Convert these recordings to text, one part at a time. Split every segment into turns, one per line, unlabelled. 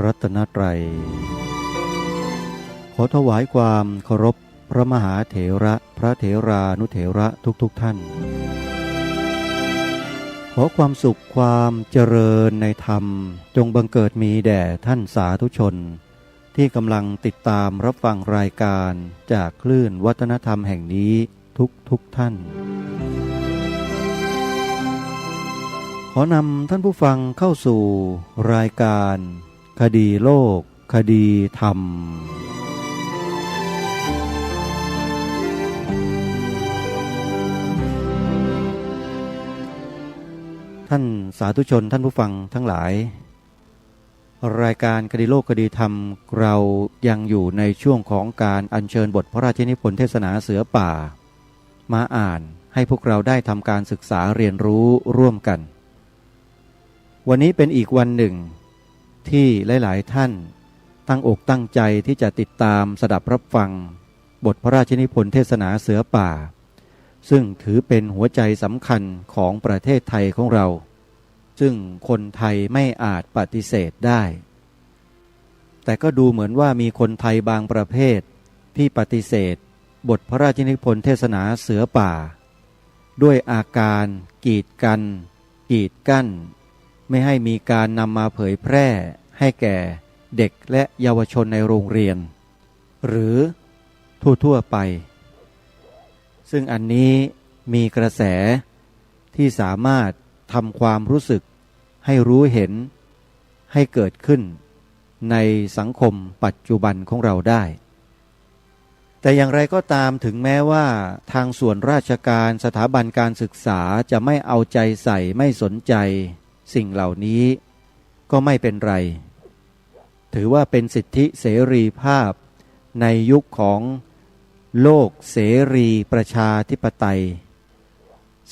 รัตนตรัยขอถวายความเคารพพระมหาเถระพระเถรานุเถระทุกท่านขอความสุขความเจริญในธรรมจงบังเกิดมีแด่ท่านสาธุชนที่กำลังติดตามรับฟังรายการจากคลื่นวัฒนธรรมแห่งนี้ทุกท่านขอนำท่านผู้ฟังเข้าสู่รายการคดีโลกคดีธรรมท่านสาธุชนท่านผู้ฟังทั้งหลายรายการคดีโลกคดีธรรมเรายังอยู่ในช่วงของการอัญเชิญบทพระราชนิพนธ์เทศนาเสือป่ามาอ่านให้พวกเราได้ทำการศึกษาเรียนรู้ร่วมกันวันนี้เป็นอีกวันหนึ่งที่หลายๆท่านตั้งอกตั้งใจที่จะติดตามสดับรับฟังบทพระราชนิพนธ์เทศนาเสือป่าซึ่งถือเป็นหัวใจสำคัญของประเทศไทยของเราซึ่งคนไทยไม่อาจปฏิเสธได้แต่ก็ดูเหมือนว่ามีคนไทยบางประเภทที่ปฏิเสธบทพระราชนิพนธ์เทศนาเสือป่าด้วยอาการกีดกันกีดกั้นไม่ให้มีการนำมาเผยแพร่ให้แก่เด็กและเยาวชนในโรงเรียนหรือทั่วๆไปซึ่งอันนี้มีกระแสที่สามารถทำความรู้สึกให้รู้เห็นให้เกิดขึ้นในสังคมปัจจุบันของเราได้แต่อย่างไรก็ตามถึงแม้ว่าทางส่วนราชการสถาบันการศึกษาจะไม่เอาใจใส่ไม่สนใจสิ่งเหล่านี้ก็ไม่เป็นไรถือว่าเป็นสิทธิเสรีภาพในยุคของโลกเสรีประชาธิปไตย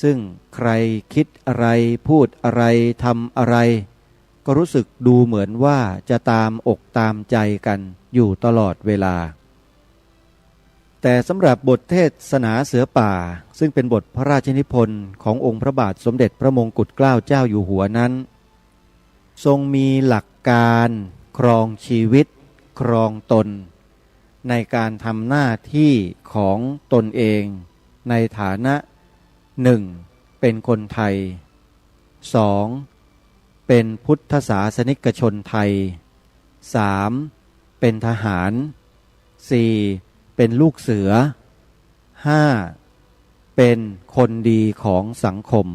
ซึ่งใครคิดอะไรพูดอะไรทำอะไรก็รู้สึกดูเหมือนว่าจะตามอกตามใจกันอยู่ตลอดเวลาแต่สำหรับบทเทศนาเสือป่าซึ่งเป็นบทพระราชนิพนธ์ขององค์พระบาทสมเด็จพระมงกุฎเกล้าเจ้าอยู่หัวนั้นทรงมีหลักการครองชีวิตครองตนในการทำหน้าที่ของตนเองในฐานะ 1. เป็นคนไทย 2. เป็นพุทธศาสนิกชนไทย 3. เป็นทหาร 4. เป็นลูกเสือ 5. เป็นคนดีของสังคม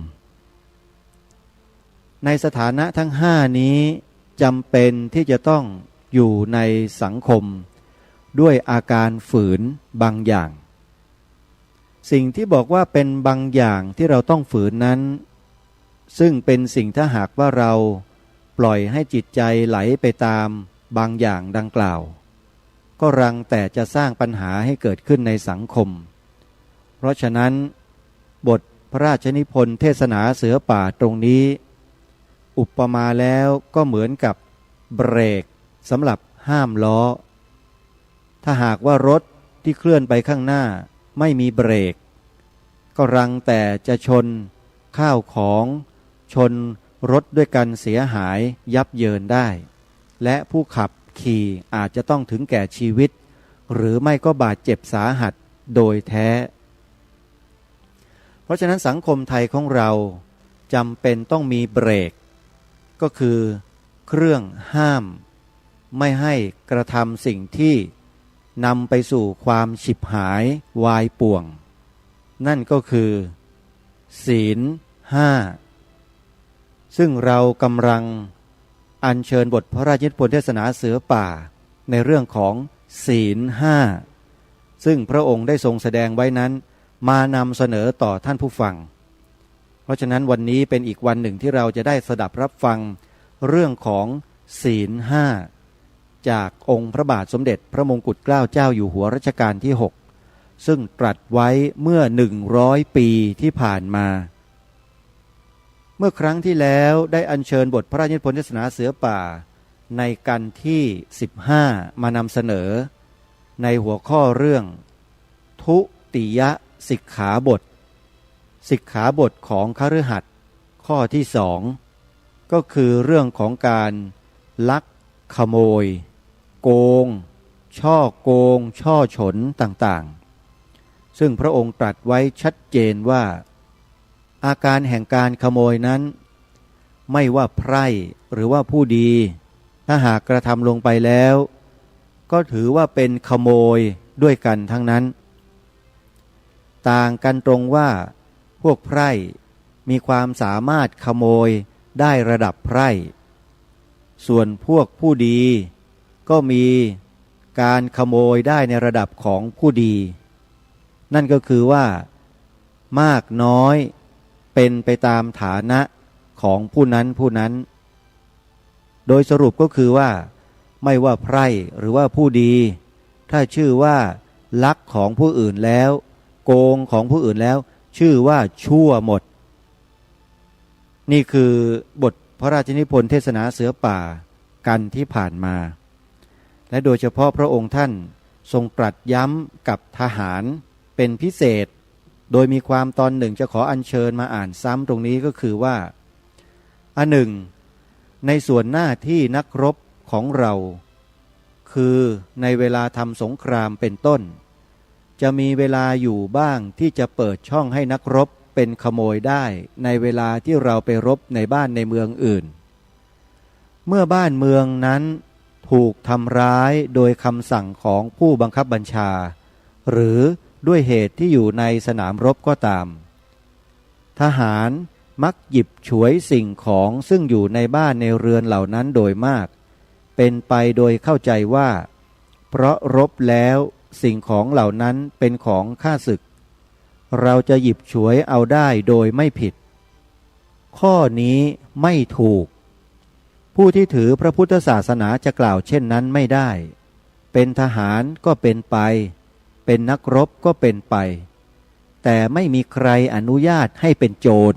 ในสถานะทั้ง5นี้จำเป็นที่จะต้องอยู่ในสังคมด้วยอาการฝืนบางอย่างสิ่งที่บอกว่าเป็นบางอย่างที่เราต้องฝืนนั้นซึ่งเป็นสิ่งถ้าหากว่าเราปล่อยให้จิตใจไหลไปตามบางอย่างดังกล่าวก็รังแต่จะสร้างปัญหาให้เกิดขึ้นในสังคมเพราะฉะนั้นบทพระราชนิพนธ์เทศนาเสือป่าตรงนี้อุปมาแล้วก็เหมือนกับเบรกสำหรับห้ามล้อถ้าหากว่ารถที่เคลื่อนไปข้างหน้าไม่มีเบรกก็รังแต่จะชนข้าวของชนรถด้วยกันเสียหายยับเยินได้และผู้ขับขี่อาจจะต้องถึงแก่ชีวิตหรือไม่ก็บาดเจ็บสาหัสโดยแท้เพราะฉะนั้นสังคมไทยของเราจำเป็นต้องมีเบรกก็คือเครื่องห้ามไม่ให้กระทำสิ่งที่นำไปสู่ความฉิบหายวายป่วงนั่นก็คือศีล5ซึ่งเรากำลังอัญเชิญบทพระราชนิพนธ์เทศนาเสือป่าในเรื่องของศีล5ซึ่งพระองค์ได้ทรงแสดงไว้นั้นมานำเสนอต่อท่านผู้ฟังเพราะฉะนั้นวันนี้เป็นอีกวันหนึ่งที่เราจะได้สดับรับฟังเรื่องของศีล5จากองค์พระบาทสมเด็จพระมงกุฎเกล้าเจ้าอยู่หัวรัชกาลที่6ซึ่งตรัสไว้เมื่อ100 ปีที่ผ่านมาเมื่อครั้งที่แล้วได้อัญเชิญบทพระราชนิพนธ์เทศนาเสือป่าในกันที่15มานำเสนอในหัวข้อเรื่องทุติยสิกขาบทสิกขาบทของคฤหัสถ์ข้อที่2ก็คือเรื่องของการลัก ขโมยโกงช่อโกงช่อฉนต่างๆซึ่งพระองค์ตรัสไว้ชัดเจนว่าอาการแห่งการขโมยนั้นไม่ว่าไพร่หรือว่าผู้ดีถ้าหากกระทำลงไปแล้วก็ถือว่าเป็นขโมยด้วยกันทั้งนั้นต่างกันตรงว่าพวกไพร่มีความสามารถขโมยได้ระดับไพร่ส่วนพวกผู้ดีก็มีการขโมยได้ในระดับของผู้ดีนั่นก็คือว่ามากน้อยเป็นไปตามฐานะของผู้นั้นโดยสรุปก็คือว่าไม่ว่าไพร่หรือว่าผู้ดีถ้าชื่อว่าลักของผู้อื่นแล้วโกงของผู้อื่นแล้วชื่อว่าชั่วหมดนี่คือบทพระราชนิพนธ์เทศนาเสือป่ากันที่ผ่านมาและโดยเฉพาะพระองค์ท่านทรงตรัสย้ำกับทหารเป็นพิเศษโดยมีความตอนหนึ่งจะขออัญเชิญมาอ่านซ้ำตรงนี้ก็คือว่าอันหนึ่งในส่วนหน้าที่นักรบของเราคือในเวลาทำสงครามเป็นต้นจะมีเวลาอยู่บ้างที่จะเปิดช่องให้นักรบเป็นขโมยได้ในเวลาที่เราไปรบในบ้านในเมืองอื่นเมื่อบ้านเมืองนั้นถูกทำร้ายโดยคำสั่งของผู้บังคับบัญชาหรือด้วยเหตุที่อยู่ในสนามรบก็ตามทหารมักหยิบฉวยสิ่งของซึ่งอยู่ในบ้านในเรือนเหล่านั้นโดยมากเป็นไปโดยเข้าใจว่าเพราะรบแล้วสิ่งของเหล่านั้นเป็นของข้าศึกเราจะหยิบฉวยเอาได้โดยไม่ผิดข้อนี้ไม่ถูกผู้ที่ถือพระพุทธศาสนาจะกล่าวเช่นนั้นไม่ได้เป็นทหารก็เป็นไปเป็นนักรบก็เป็นไปแต่ไม่มีใครอนุญาตให้เป็นโจร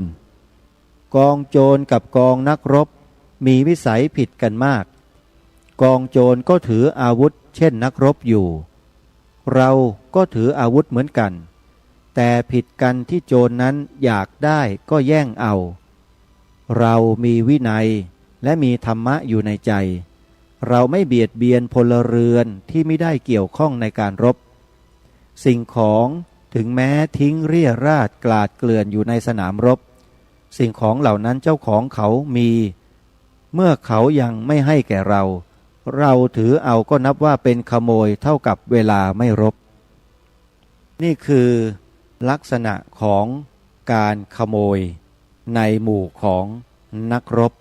กองโจรกับกองนักรบมีวิสัยผิดกันมากกองโจรก็ถืออาวุธเช่นนักรบอยู่เราก็ถืออาวุธเหมือนกันแต่ผิดกันที่โจรนั้นอยากได้ก็แย่งเอาเรามีวินัยและมีธรรมะอยู่ในใจเราไม่เบียดเบียนพลเรือนที่ไม่ได้เกี่ยวข้องในการรบสิ่งของถึงแม้ทิ้งเรี่ยราดกลาดเกลื่อนอยู่ในสนามรบสิ่งของเหล่านั้นเจ้าของเขามีเมื่อเขายังไม่ให้แก่เราเราถือเอาก็นับว่าเป็นขโมยเท่ากับเวลาไม่รบนี่คือลักษณะของการขโมยในหมู่ของนักรบ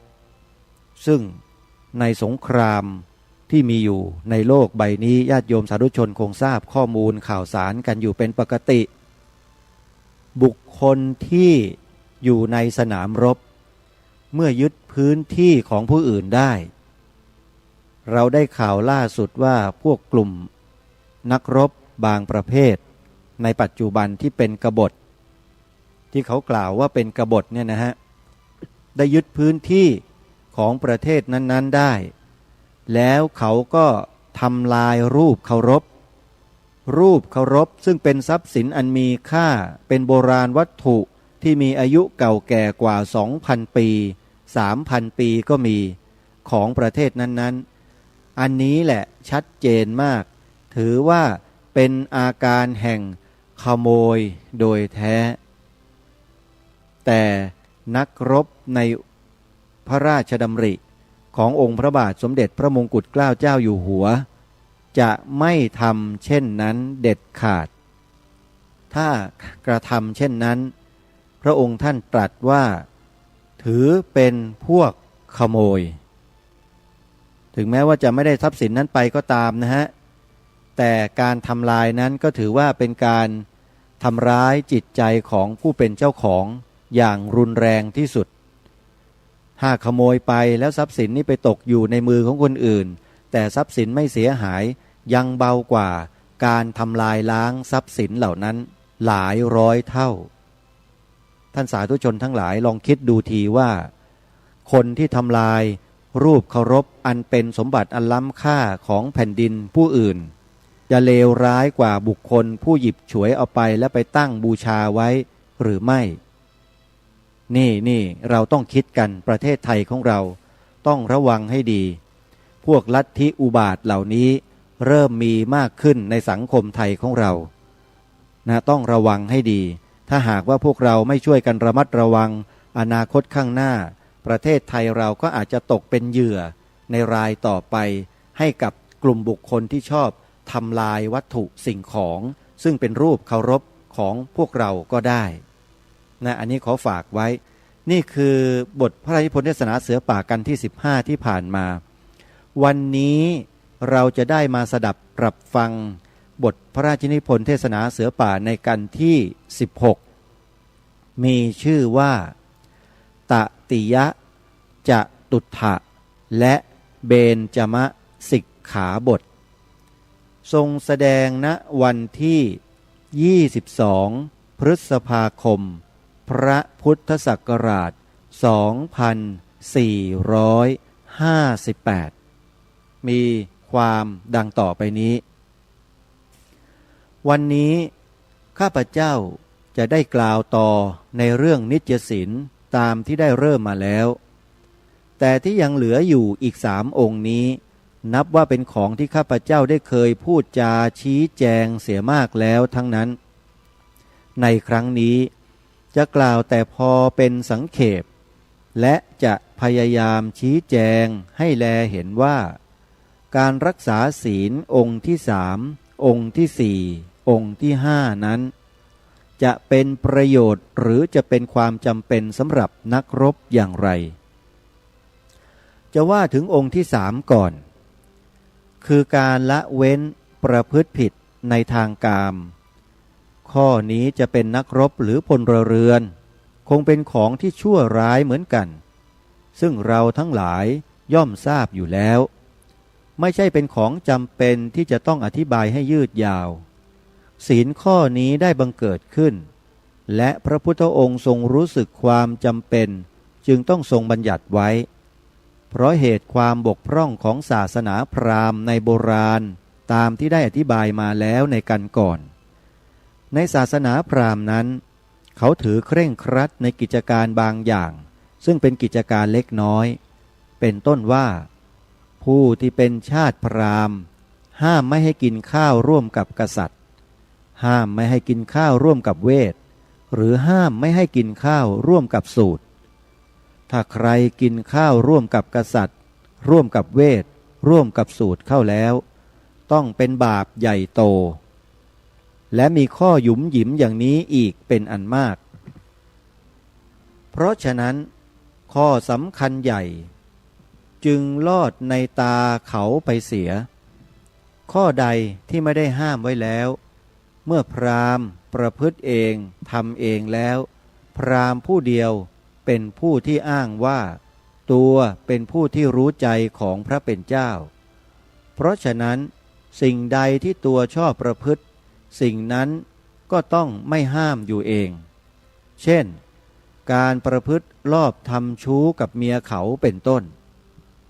ซึ่งในสงครามที่มีอยู่ในโลกใบนี้ญาติโยมสาธุชนคงทราบข้อมูลข่าวสารกันอยู่เป็นปกติบุคคลที่อยู่ในสนามรบเมื่อยึดพื้นที่ของผู้อื่นได้เราได้ข่าวล่าสุดว่าพวกกลุ่มนักรบบางประเภทในปัจจุบันที่เป็นกบฏที่เขากล่าวว่าเป็นกบฏเนี่ยนะฮะได้ยึดพื้นที่ของประเทศนั้นๆได้แล้วเขาก็ทำลายรูปเคารพซึ่งเป็นทรัพย์สินอันมีค่าเป็นโบราณวัตถุที่มีอายุเก่าแก่กว่า 2,000 ปี 3,000 ปีก็มีของประเทศนั้นๆอันนี้แหละชัดเจนมากถือว่าเป็นอาการแห่งขโมยโดยแท้แต่นักรบในพระราชดำริขององค์พระบาทสมเด็จพระมงกุฎเกล้าเจ้าอยู่หัวจะไม่ทำเช่นนั้นเด็ดขาดถ้ากระทำเช่นนั้นพระองค์ท่านตรัสว่าถือเป็นพวกขโมยถึงแม้ว่าจะไม่ได้ทรัพย์สินนั้นไปก็ตามนะฮะแต่การทำลายนั้นก็ถือว่าเป็นการทำร้ายจิตใจของผู้เป็นเจ้าของอย่างรุนแรงที่สุดหากขโมยไปแล้วทรัพย์สินนี้ไปตกอยู่ในมือของคนอื่นแต่ทรัพย์สินไม่เสียหายยังเบากว่าการทำลายล้างทรัพย์สินเหล่านั้นหลายร้อยเท่าท่านสาธุชนทั้งหลายลองคิดดูทีว่าคนที่ทำลายรูปเคารพอันเป็นสมบัติอันล้ำค่าของแผ่นดินผู้อื่นจะเลวร้ายกว่าบุคคลผู้หยิบฉวยเอาไปและไปตั้งบูชาไว้หรือไม่นี่เราต้องคิดกันประเทศไทยของเราต้องระวังให้ดี พวกลัทธิอุบาทเหล่านี้เริ่มมีมากขึ้นในสังคมไทยของเรานะต้องระวังให้ดีถ้าหากว่าพวกเราไม่ช่วยกันระมัดระวังอนาคตข้างหน้าประเทศไทยเราก็อาจจะตกเป็นเหยื่อในรายต่อไปให้กับกลุ่มบุคคลที่ชอบทำลายวัตถุสิ่งของซึ่งเป็นรูปเคารพของพวกเราก็ได้นะอันนี้ขอฝากไว้นี่คือบทพระราชนิพนธ์เทศนาเสือป่ากันที่15ที่ผ่านมาวันนี้เราจะได้มาสดับปรับฟังบทพระราชนิพนธ์เทศนาเสือป่าในกันที่16มีชื่อว่าตติยะจะตุถะและเบญจมสิกขาบททรงแสดงณวันที่22พฤษภาคมพระพุทธศักราช2458มีความดังต่อไปนี้วันนี้ข้าพเจ้าจะได้กล่าวต่อในเรื่องนิจศีลตามที่ได้เริ่มมาแล้วแต่ที่ยังเหลืออยู่อีก3 องค์นี้นับว่าเป็นของที่ข้าพเจ้าได้เคยพูดจาชี้แจงเสียมากแล้วทั้งนั้นในครั้งนี้จะกล่าวแต่พอเป็นสังเขปและจะพยายามชี้แจงให้แลเห็นว่าการรักษาศีลองค์ที่3องค์ที่4องค์ที่5นั้นจะเป็นประโยชน์หรือจะเป็นความจำเป็นสำหรับนักรบอย่างไรจะว่าถึงองค์ที่3ก่อนคือการละเว้นประพฤติผิดในทางกามข้อนี้จะเป็นนักรบหรือพลเรือนคงเป็นของที่ชั่วร้ายเหมือนกันซึ่งเราทั้งหลายย่อมทราบอยู่แล้วไม่ใช่เป็นของจำเป็นที่จะต้องอธิบายให้ยืดยาวศีลข้อนี้ได้บังเกิดขึ้นและพระพุทธองค์ทรงรู้สึกความจำเป็นจึงต้องทรงบัญญัติไว้เพราะเหตุความบกพร่องของศาสนาพราหมณ์ในโบราณตามที่ได้อธิบายมาแล้วในกันก่อนในศาสนาพราหมณ์นั้นเขาถือเคร่งครัดในกิจการบางอย่างซึ่งเป็นกิจการเล็กน้อยเป็นต้นว่าผู้ที่เป็นชาติพราหมณ์ห้ามไม่ให้กินข้าวร่วมกับกษัตริย์ห้ามไม่ให้กินข้าวร่วมกับเวทหรือห้ามไม่ให้กินข้าวร่วมกับสูตรถ้าใครกินข้าวร่วมกับกษัตริย์ร่วมกับเวทร่วมกับสูตรเข้าแล้วต้องเป็นบาปใหญ่โตและมีข้อหยุมหยิมอย่างนี้อีกเป็นอันมากเพราะฉะนั้นข้อสำคัญใหญ่จึงลอดในตาเขาไปเสียข้อใดที่ไม่ได้ห้ามไว้แล้วเมื่อพราหมณ์ประพฤติเองทำเองแล้วพราหมณ์ผู้เดียวเป็นผู้ที่อ้างว่าตัวเป็นผู้ที่รู้ใจของพระเป็นเจ้าเพราะฉะนั้นสิ่งใดที่ตัวชอบประพฤติสิ่งนั้นก็ต้องไม่ห้ามอยู่เองเช่นการประพฤติลอบทำชู้กับเมียเขาเป็นต้น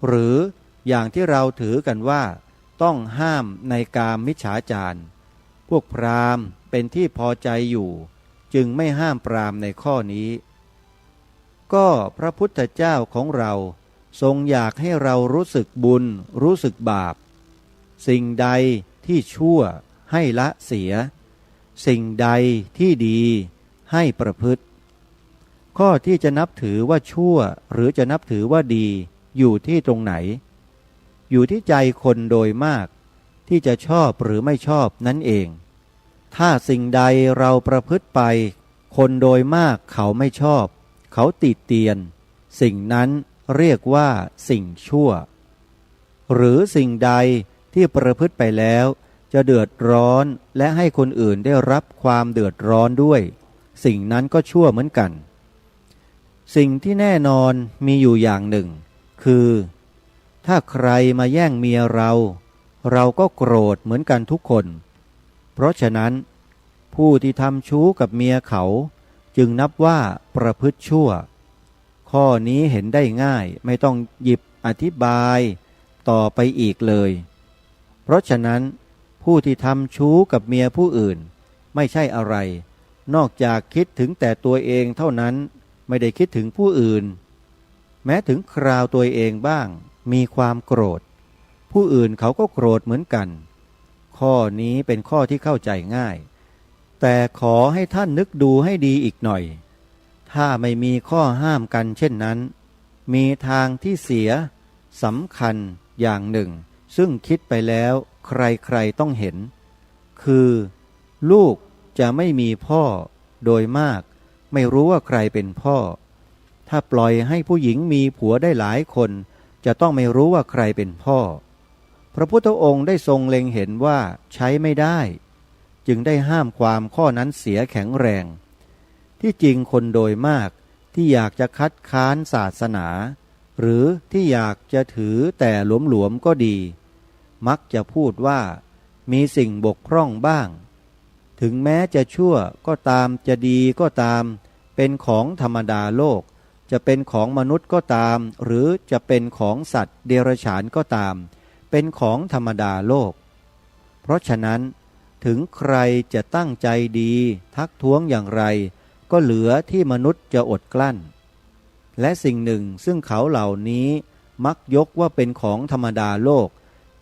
หรืออย่างที่เราถือกันว่าต้องห้ามในกามมิจฉาจารพวกพราหมณ์เป็นที่พอใจอยู่จึงไม่ห้ามปรามในข้อนี้ก็พระพุทธเจ้าของเราทรงอยากให้เรารู้สึกบุญรู้สึกบาปสิ่งใดที่ชั่วให้ละเสียสิ่งใดที่ดีให้ประพฤติข้อที่จะนับถือว่าชั่วหรือจะนับถือว่าดีอยู่ที่ตรงไหนอยู่ที่ใจคนโดยมากที่จะชอบหรือไม่ชอบนั่นเองถ้าสิ่งใดเราประพฤติไปคนโดยมากเขาไม่ชอบเขาติเตียนสิ่งนั้นเรียกว่าสิ่งชั่วหรือสิ่งใดที่ประพฤติไปแล้วจะเดือดร้อนและให้คนอื่นได้รับความเดือดร้อนด้วยสิ่งนั้นก็ชั่วเหมือนกันสิ่งที่แน่นอนมีอยู่อย่างหนึ่งคือถ้าใครมาแย่งเมียเราก็โกรธเหมือนกันทุกคนเพราะฉะนั้นผู้ที่ทำชู้กับเมียเขาจึงนับว่าประพฤติชั่วข้อนี้เห็นได้ง่ายไม่ต้องหยิบอธิบายต่อไปอีกเลยเพราะฉะนั้นผู้ที่ทำชู้กับเมียผู้อื่นไม่ใช่อะไรนอกจากคิดถึงแต่ตัวเองเท่านั้นไม่ได้คิดถึงผู้อื่นแม้ถึงคราวตัวเองบ้างมีความโกรธ ผู้อื่นเขาก็โกรธเหมือนกันข้อนี้เป็นข้อที่เข้าใจง่ายแต่ขอให้ท่านนึกดูให้ดีอีกหน่อยถ้าไม่มีข้อห้ามกันเช่นนั้นมีทางที่เสียสำคัญอย่างหนึ่งซึ่งคิดไปแล้วใครๆต้องเห็นคือลูกจะไม่มีพ่อโดยมากไม่รู้ว่าใครเป็นพ่อถ้าปล่อยให้ผู้หญิงมีผัวได้หลายคนจะต้องไม่รู้ว่าใครเป็นพ่อพระพุทธองค์ได้ทรงเล็งเห็นว่าใช้ไม่ได้จึงได้ห้ามความข้อนั้นเสียแข็งแรงที่จริงคนโดยมากที่อยากจะคัดค้านศาสนาหรือที่อยากจะถือแต่หลวมๆก็ดีมักจะพูดว่ามีสิ่งบกพร่องบ้างถึงแม้จะชั่วก็ตามจะดีก็ตามเป็นของธรรมดาโลกจะเป็นของมนุษย์ก็ตามหรือจะเป็นของสัตว์เดรัจฉานก็ตามเป็นของธรรมดาโลกเพราะฉะนั้นถึงใครจะตั้งใจดีทักท้วงอย่างไรก็เหลือที่มนุษย์จะอดกลั้นและสิ่งหนึ่งซึ่งเขาเหล่านี้มักยกว่าเป็นของธรรมดาโลก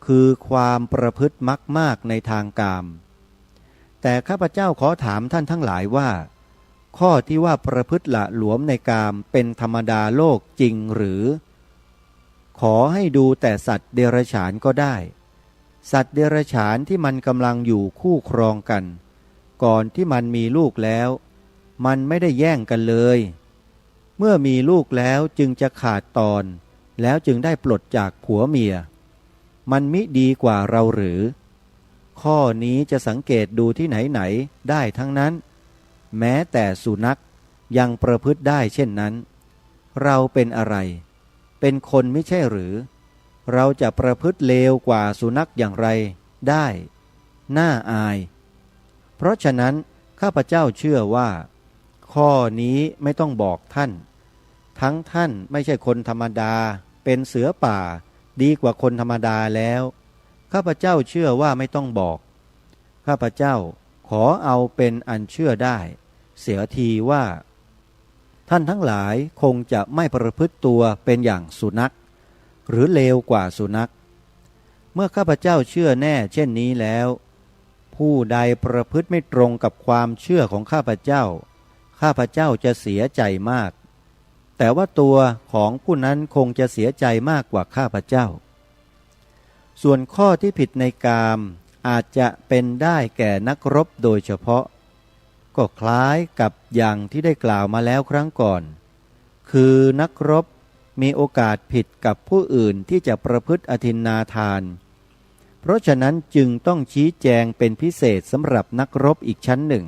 คือความประพฤติมากในทางกามแต่ข้าพเจ้าขอถามท่านทั้งหลายว่าข้อที่ว่าประพฤติละหลวมในกามเป็นธรรมดาโลกจริงหรือขอให้ดูแต่สัตว์เดรัจฉานก็ได้สัตว์เดรัจฉานที่มันกำลังอยู่คู่ครองกันก่อนที่มันมีลูกแล้วมันไม่ได้แย่งกันเลยเมื่อมีลูกแล้วจึงจะขาดตอนแล้วจึงได้ปลดจากผัวเมียมันมิดีกว่าเราหรือข้อนี้จะสังเกตดูที่ไหนๆได้ทั้งนั้นแม้แต่สุนัขยังประพฤติได้เช่นนั้นเราเป็นอะไรเป็นคนไม่ใช่หรือเราจะประพฤติเลวกว่าสุนัขอย่างไรได้น่าอายเพราะฉะนั้นข้าพเจ้าเชื่อว่าข้อนี้ไม่ต้องบอกท่านทั้งท่านไม่ใช่คนธรรมดาเป็นเสือป่าดีกว่าคนธรรมดาแล้วข้าพเจ้าเชื่อว่าไม่ต้องบอกข้าพเจ้าขอเอาเป็นอันเชื่อได้เสียทีว่าท่านทั้งหลายคงจะไม่ประพฤติตัวเป็นอย่างสุนัขหรือเลวกว่าสุนัขเมื่อข้าพเจ้าเชื่อแน่เช่นนี้แล้วผู้ใดประพฤติไม่ตรงกับความเชื่อของข้าพเจ้าข้าพเจ้าจะเสียใจมากแต่ว่าตัวของผู้นั้นคงจะเสียใจมากกว่าข้าพเจ้าส่วนข้อที่ผิดในกามอาจจะเป็นได้แก่นักรบโดยเฉพาะก็คล้ายกับอย่างที่ได้กล่าวมาแล้วครั้งก่อนคือนักรบมีโอกาสผิดกับผู้อื่นที่จะประพฤติอทินนาทานเพราะฉะนั้นจึงต้องชี้แจงเป็นพิเศษสำหรับนักรบอีกชั้นหนึ่ง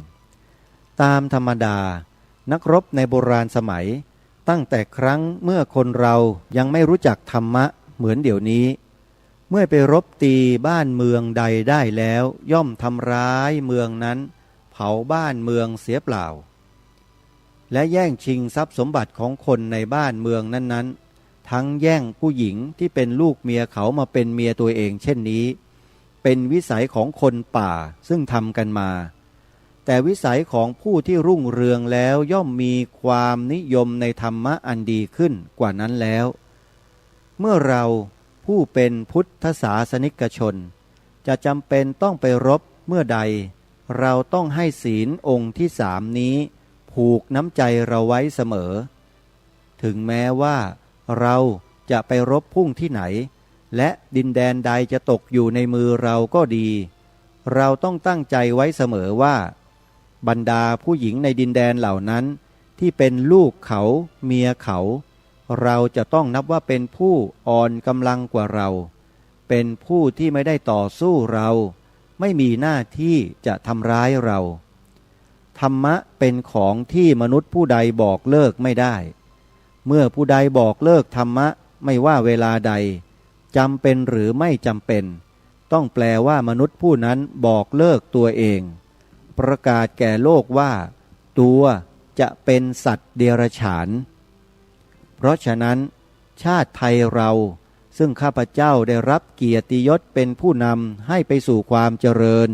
ตามธรรมดานักรบในโบราณสมัยตั้งแต่ครั้งเมื่อคนเรายังไม่รู้จักธรรมะเหมือนเดี๋ยวนี้เมื่อไปรบตีบ้านเมืองใดได้แล้วย่อมทำร้ายเมืองนั้นเผาบ้านเมืองเสียเปล่าและแย่งชิงทรัพย์สมบัติของคนในบ้านเมืองนั้นๆทั้งแย่งผู้หญิงที่เป็นลูกเมียเขามาเป็นเมียตัวเองเช่นนี้เป็นวิสัยของคนป่าซึ่งทำกันมาแต่วิสัยของผู้ที่รุ่งเรืองแล้วย่อมมีความนิยมในธรรมะอันดีขึ้นกว่านั้นแล้วเมื่อเราผู้เป็นพุทธศาสนิกชนจะจำเป็นต้องไปรบเมื่อใดเราต้องให้ศีลองค์ที่3นี้ผูกน้ำใจเราไว้เสมอถึงแม้ว่าเราจะไปรบพุ่งที่ไหนและดินแดนใดจะตกอยู่ในมือเราก็ดีเราต้องตั้งใจไว้เสมอว่าบรรดาผู้หญิงในดินแดนเหล่านั้นที่เป็นลูกเขาเมียเขาเราจะต้องนับว่าเป็นผู้อ่อนกำลังกว่าเราเป็นผู้ที่ไม่ได้ต่อสู้เราไม่มีหน้าที่จะทำร้ายเราธรรมะเป็นของที่มนุษย์ผู้ใดบอกเลิกไม่ได้เมื่อผู้ใดบอกเลิกธรรมะไม่ว่าเวลาใดจำเป็นหรือไม่จำเป็นต้องแปลว่ามนุษย์ผู้นั้นบอกเลิกตัวเองประกาศแก่โลกว่าตัวจะเป็นสัตว์เดรัจฉานเพราะฉะนั้นชาติไทยเราซึ่งข้าพเจ้าได้รับเกียรติยศเป็นผู้นำให้ไปสู่ความเจริญ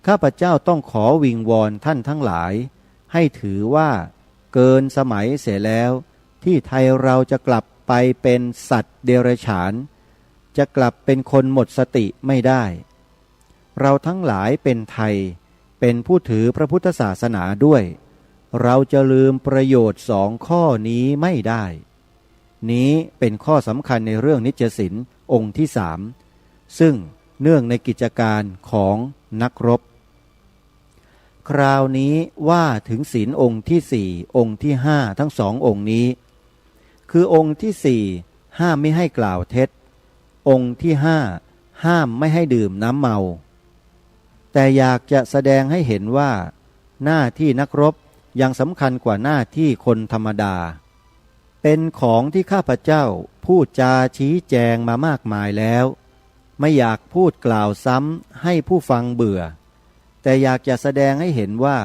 ข้าพเจ้าต้องขอวิงวอนท่านทั้งหลายให้ถือว่าเกินสมัยเสียแล้วที่ไทยเราจะกลับไปเป็นสัตว์เดรัจฉาน จะกลับเป็นคนหมดสติไม่ได้เราทั้งหลายเป็นไทยเป็นผู้ถือพระพุทธศาสนาด้วยเราจะลืมประโยชน์2 ข้อนี้ไม่ได้นี้เป็นข้อสำคัญในเรื่องนิจศีลองค์ที่3ซึ่งเนื่องในกิจการของนักรบคราวนี้ว่าถึงศีลองค์ที่4องค์ที่5ทั้ง2องค์นี้คือองค์ที่4ห้ามไม่ให้กล่าวเท็จองค์ที่5ห้ามไม่ให้ดื่มน้ำเมาแต่อยากจะแสดงให้เห็นว่าหน้าที่นักรบยังสำคัญกว่าหน้าที่คนธรรมดาเป็นของที่ข้าพเจ้าพูดจาชี้แจงมามากมายแล้วไม่อยากพูดกล่าวซ้ำให้ผู้ฟังเบื่อแต่อยากจะแสดงให้เห็นว่า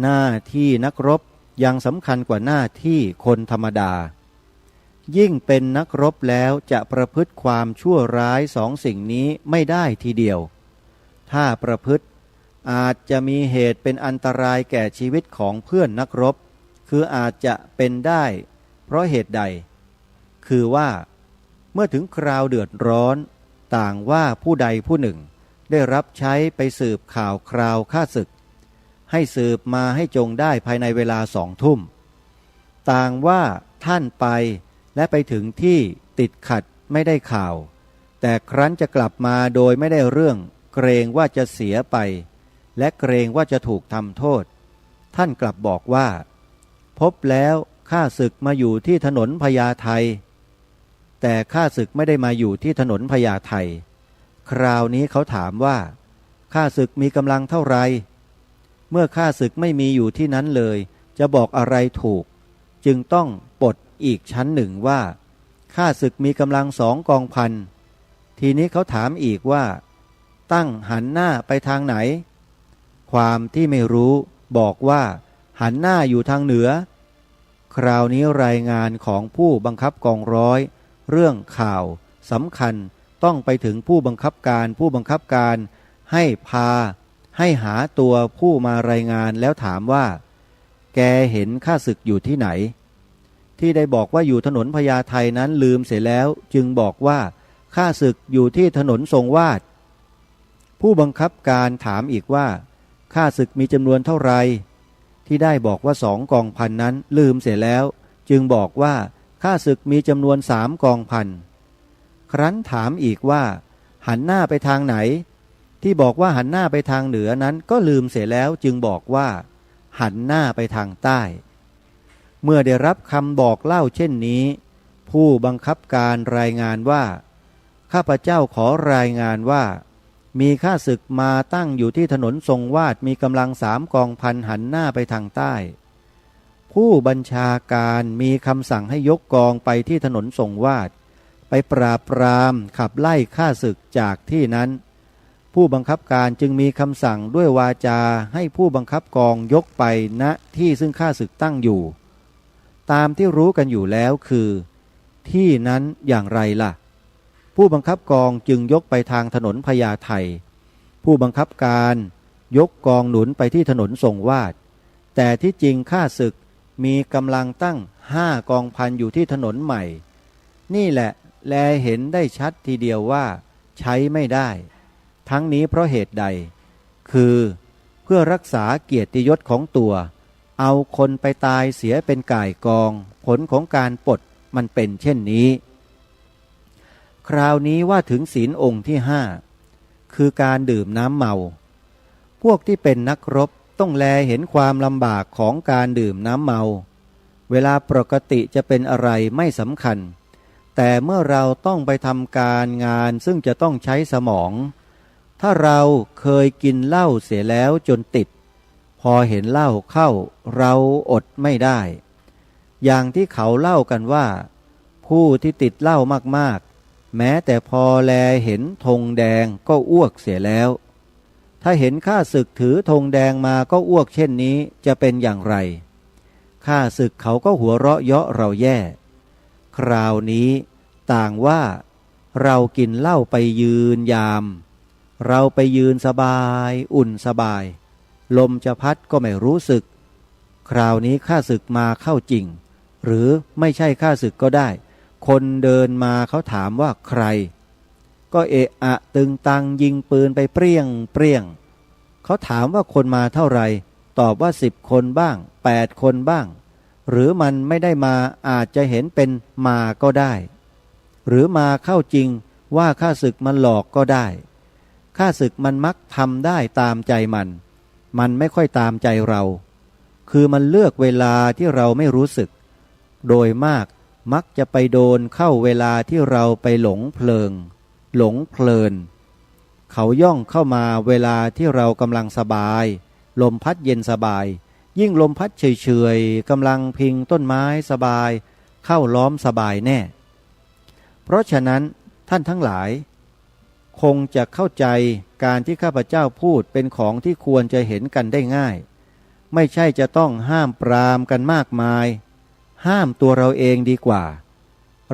หน้าที่นักรบยังสำคัญกว่าหน้าที่คนธรรมดายิ่งเป็นนักรบแล้วจะประพฤติความชั่วร้าย2 สิ่งนี้ไม่ได้ทีเดียวถ้าประพฤติอาจจะมีเหตุเป็นอันตรายแก่ชีวิตของเพื่อนนักรบคืออาจจะเป็นได้เพราะเหตุใดคือว่าเมื่อถึงคราวเดือดร้อนต่างว่าผู้ใดผู้หนึ่งได้รับใช้ไปสืบข่าวคราวข้าศึกให้สืบมาให้จงได้ภายในเวลา2 ทุ่มต่างว่าท่านไปและไปถึงที่ติดขัดไม่ได้ข่าวแต่ครั้นจะกลับมาโดยไม่ได้เรื่องเกรงว่าจะเสียไปและเกรงว่าจะถูกทำโทษท่านกลับบอกว่าพบแล้วข้าศึกมาอยู่ที่ถนนพญาไทแต่ข้าศึกไม่ได้มาอยู่ที่ถนนพญาไทคราวนี้เขาถามว่าข้าศึกมีกำลังเท่าไรเมื่อข้าศึกไม่มีอยู่ที่นั้นเลยจะบอกอะไรถูกจึงต้องปลดอีกชั้นหนึ่งว่าข้าศึกมีกำลัง2 กองพันทีนี้เขาถามอีกว่าตั้งหันหน้าไปทางไหนความที่ไม่รู้บอกว่าหันหน้าอยู่ทางเหนือคราวนี้รายงานของผู้บังคับกองร้อยเรื่องข่าวสำคัญต้องไปถึงผู้บังคับการให้หาตัวผู้มารายงานแล้วถามว่าแกเห็นข้าศึกอยู่ที่ไหนที่ได้บอกว่าอยู่ถนนพญาไทนั้นลืมเสียแล้วจึงบอกว่าข้าศึกอยู่ที่ถนนทรงวาดผู้บังคับการถามอีกว่าข้าศึกมีจำนวนเท่าไรที่ได้บอกว่า2 กองพันนั้นลืมเสียแล้วจึงบอกว่าข้าศึกมีจำนวน3 กองพันครั้นถามอีกว่าหันหน้าไปทางไหนที่บอกว่าหันหน้าไปทางเหนือนั้นก็ลืมเสียแล้วจึงบอกว่าหันหน้าไปทางใต้เมื่อได้รับคำบอกเล่าเช่นนี้ผู้บังคับการรายงานว่าข้าพเจ้าขอรายงานว่ามีข้าศึกมาตั้งอยู่ที่ถนนทรงวาดมีกำลัง3 กองพันหันหน้าไปทางใต้ผู้บัญชาการมีคำสั่งให้ยกกองไปที่ถนนทรงวาดไปปราบปรามขับไล่ข้าศึกจากที่นั้นผู้บังคับการจึงมีคำสั่งด้วยวาจาให้ผู้บังคับกองยกไปณที่ซึ่งข้าศึกตั้งอยู่ตามที่รู้กันอยู่แล้วคือที่นั้นอย่างไรล่ะผู้บังคับกองจึงยกไปทางถนนพญาไทผู้บังคับการยกกองหนุนไปที่ถนนทรงวาดแต่ที่จริงข้าศึกมีกำลังตั้ง5 กองพันอยู่ที่ถนนใหม่นี่แหละแลเห็นได้ชัดทีเดียวว่าใช้ไม่ได้ทั้งนี้เพราะเหตุใดคือเพื่อรักษาเกียรติยศของตัวเอาคนไปตายเสียเป็นก่ายกองผลของการปลดมันเป็นเช่นนี้คราวนี้ว่าถึงศีลองค์ที่5คือการดื่มน้ำเมาพวกที่เป็นนักรบต้องแลเห็นความลำบากของการดื่มน้ำเมาเวลาปกติจะเป็นอะไรไม่สำคัญแต่เมื่อเราต้องไปทำการงานซึ่งจะต้องใช้สมองถ้าเราเคยกินเหล้าเสียแล้วจนติดพอเห็นเหล้าเข้าเราอดไม่ได้อย่างที่เขาเล่ากันว่าผู้ที่ติดเหล้ามากๆแม้แต่พอแลเห็นธงแดงก็อ้วกเสียแล้วถ้าเห็นข้าศึกถือธงแดงมาก็อ้วกเช่นนี้จะเป็นอย่างไรข้าศึกเขาก็หัวเราะเยาะเราแย่คราวนี้ต่างว่าเรากินเหล้าไปยืนยามเราไปยืนสบายอุ่นสบายลมจะพัดก็ไม่รู้สึกคราวนี้ข้าศึกมาเข้าจริงหรือไม่ใช่ข้าศึกก็ได้คนเดินมาเขาถามว่าใคร ก็เอะอะตึงตังยิงปืนไปเปรี้ยงเปรี้ยงเขาถามว่าคนมาเท่าไหร่ตอบว่า10 คนบ้าง8 คนบ้างหรือมันไม่ได้มาอาจจะเห็นเป็นมาก็ได้หรือมาเข้าจริงว่าข้าศึกมันหลอกก็ได้ข้าศึกมันมักทำได้ตามใจมันไม่ค่อยตามใจเราคือมันเลือกเวลาที่เราไม่รู้สึกโดยมากมักจะไปโดนเข้าเวลาที่เราไปหลงเพลินเขาย่องเข้ามาเวลาที่เรากำลังสบายลมพัดเย็นสบายยิ่งลมพัดเฉยๆกำลังพิงต้นไม้สบายเข้าล้อมสบายแน่เพราะฉะนั้นท่านทั้งหลายคงจะเข้าใจการที่ข้าพเจ้าพูดเป็นของที่ควรจะเห็นกันได้ง่ายไม่ใช่จะต้องห้ามปรามกันมากมายห้ามตัวเราเองดีกว่า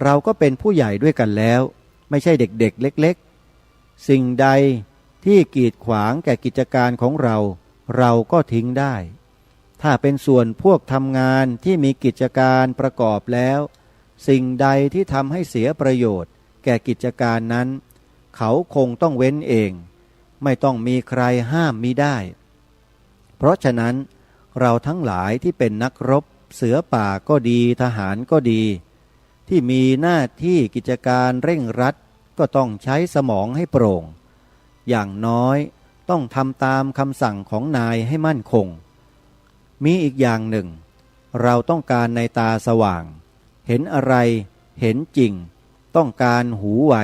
เราก็เป็นผู้ใหญ่ด้วยกันแล้วไม่ใช่เด็กๆเล็กๆสิ่งใดที่กีดขวางแก่กิจการของเราก็ทิ้งได้ถ้าเป็นส่วนพวกทำงานที่มีกิจการประกอบแล้วสิ่งใดที่ทำให้เสียประโยชน์แก่กิจการนั้นเขาคงต้องเว้นเองไม่ต้องมีใครห้ามมิได้เพราะฉะนั้นเราทั้งหลายที่เป็นนักรบเสือป่าก็ดีทหารก็ดีที่มีหน้าที่กิจการเร่งรัดก็ต้องใช้สมองให้โปร่งอย่างน้อยต้องทำตามคำสั่งของนายให้มั่นคงมีอีกอย่างหนึ่งเราต้องการในตาสว่างเห็นอะไรเห็นจริงต้องการหูไว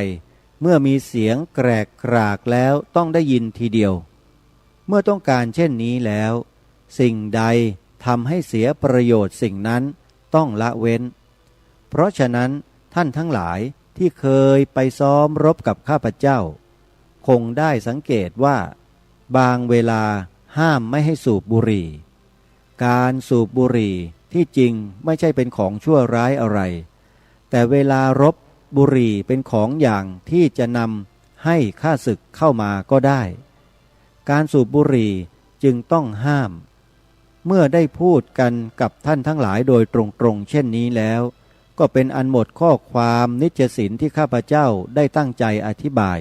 เมื่อมีเสียงแกรกกรากแล้วต้องได้ยินทีเดียวเมื่อต้องการเช่นนี้แล้วสิ่งใดทำให้เสียประโยชน์สิ่งนั้นต้องละเว้นเพราะฉะนั้นท่านทั้งหลายที่เคยไปซ้อมรบกับข้าพเจ้าคงได้สังเกตว่าบางเวลาห้ามไม่ให้สูบบุหรี่การสูบบุหรี่ที่จริงไม่ใช่เป็นของชั่วร้ายอะไรแต่เวลารบบุหรี่เป็นของอย่างที่จะนำให้ข้าศึกเข้ามาก็ได้การสูบบุหรี่จึงต้องห้ามเมื่อได้พูดกันกับท่านทั้งหลายโดยตรงๆเช่นนี้แล้วก็เป็นอันหมดข้อความนิจศีลที่ข้าพเจ้าได้ตั้งใจอธิบาย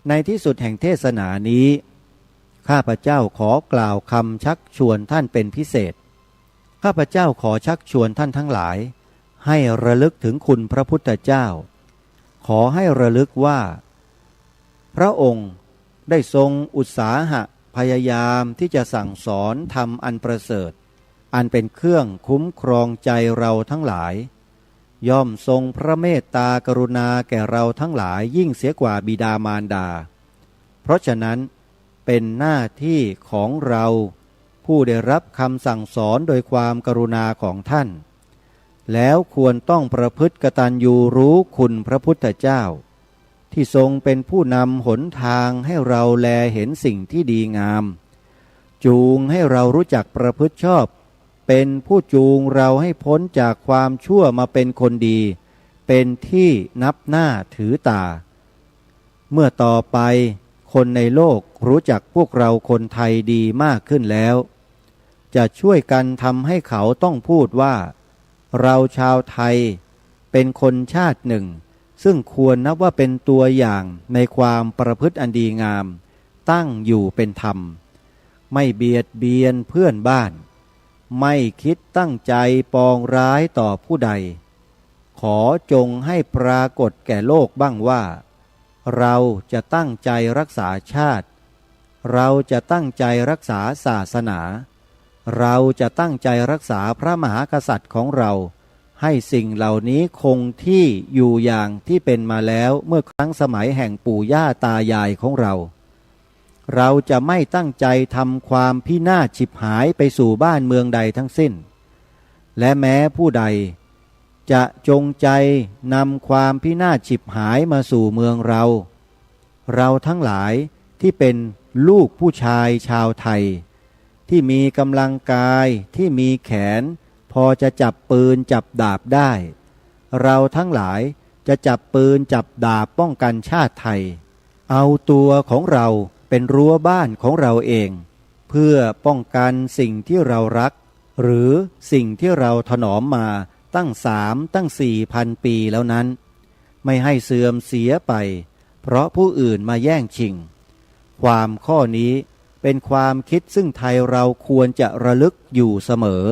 ในที่สุดแห่งเทศนานี้ข้าพเจ้าขอกล่าวคำชักชวนท่านเป็นพิเศษข้าพเจ้าขอชักชวนท่านทั้งหลายให้ระลึกถึงคุณพระพุทธเจ้าขอให้ระลึกว่าพระองค์ได้ทรงอุตสาหะพยายามที่จะสั่งสอนธรรมอันประเสริฐอันเป็นเครื่องคุ้มครองใจเราทั้งหลายย่อมทรงพระเมตตากรุณาแก่เราทั้งหลายยิ่งเสียกว่าบิดามารดาเพราะฉะนั้นเป็นหน้าที่ของเราผู้ได้รับคำสั่งสอนโดยความกรุณาของท่านแล้วควรต้องประพฤติกตัญญูรู้คุณพระพุทธเจ้าที่ทรงเป็นผู้นำหนทางให้เราแลเห็นสิ่งที่ดีงามจูงให้เรารู้จักประพฤติชอบเป็นผู้จูงเราให้พ้นจากความชั่วมาเป็นคนดีเป็นที่นับหน้าถือตาเมื่อต่อไปคนในโลกรู้จักพวกเราคนไทยดีมากขึ้นแล้วจะช่วยกันทำให้เขาต้องพูดว่าเราชาวไทยเป็นคนชาติหนึ่งซึ่งควรนับว่าเป็นตัวอย่างในความประพฤติอันดีงามตั้งอยู่เป็นธรรมไม่เบียดเบียนเพื่อนบ้านไม่คิดตั้งใจปองร้ายต่อผู้ใดขอจงให้ปรากฏแก่โลกบ้างว่าเราจะตั้งใจรักษาชาติเราจะตั้งใจรักษาศาสนาเราจะตั้งใจรักษาพระมหากษัตริย์ของเราให้สิ่งเหล่านี้คงที่อยู่อย่างที่เป็นมาแล้วเมื่อครั้งสมัยแห่งปู่ย่าตายายของเราจะไม่ตั้งใจทำความพินาศฉิบหายไปสู่บ้านเมืองใดทั้งสิ้นและแม้ผู้ใดจะจงใจนำความพินาศฉิบหายมาสู่เมืองเราทั้งหลายที่เป็นลูกผู้ชายชาวไทยที่มีกำลังกายที่มีแขนพอจะจับปืนจับดาบได้เราทั้งหลายจะจับปืนจับดาบป้องกันชาติไทยเอาตัวของเราเป็นรั้วบ้านของเราเองเพื่อป้องกันสิ่งที่เรารักหรือสิ่งที่เราถนอมมาตั้ง4,000 ปีแล้วนั้นไม่ให้เสื่อมเสียไป เพราะผู้อื่นมาแย่งชิงความข้อนี้เป็นความคิดซึ่งไทยเราควรจะระลึกอยู่เสมอ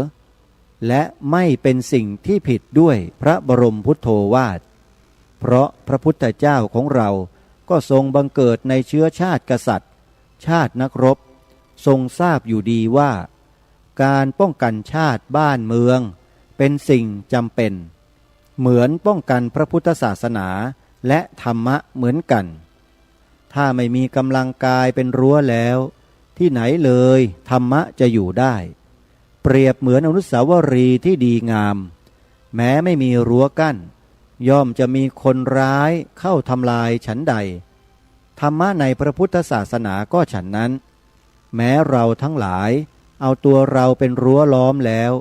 และไม่เป็นสิ่งที่ผิดด้วยพระบรมพุทโธวาทเพราะพระพุทธเจ้าของเราก็ทรงบังเกิดในเชื้อชาติกษัตริย์ชาตินักรบทรงทราบอยู่ดีว่าการป้องกันชาติบ้านเมืองเป็นสิ่งจำเป็นเหมือนป้องกันพระพุทธศาสนาและธรรมะเหมือนกันถ้าไม่มีกำลังกายเป็นรั้วแล้วที่ไหนเลยธรรมะจะอยู่ได้เปรียบเหมือนอนุสาวรีย์ที่ดีงามแม้ไม่มีรั้วกั้นย่อมจะมีคนร้ายเข้าทำลายฉันใดธรรมะในพระพุทธศาสนาก็ฉันนั้นแม้เราทั้งหลายเอาตัวเราเป็นรั้วล้อมแล้ว